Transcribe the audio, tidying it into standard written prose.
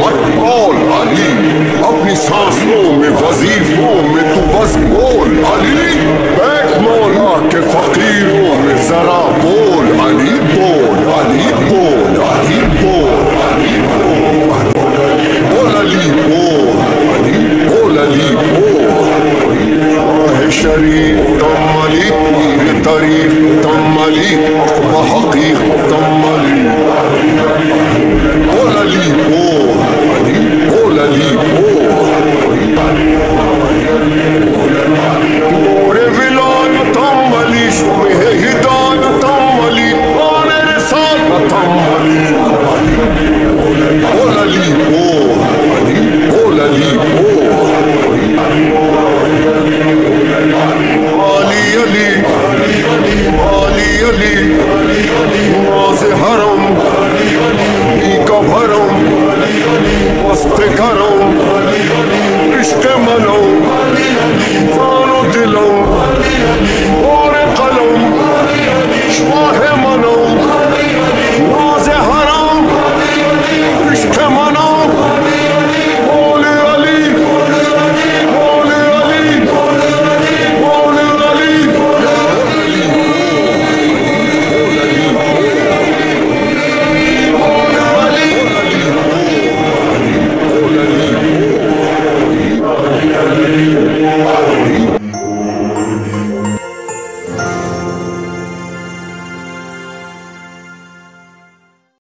मत बोल अली, अपनी सांसों में वजीफों में तू बस बोल अली, बैठ मौला के फकीरों में जरा बोल अली, बोल अली, बोल अली, बोल अली, बोल अली, बोल अली, बोल शरीफ तुम अली, पीर तरीफ तुम अली, हकीक तुम अली, बोल अली, बोल अली, पूरे विलान तुम अली, शुमे हिदान तुम अली, आने रिसाल तुम अली, बोल अली, बोल अली, अली अली नाज़े हरम का भरम वस्ते करम इश्क़ मनो जानो दिलो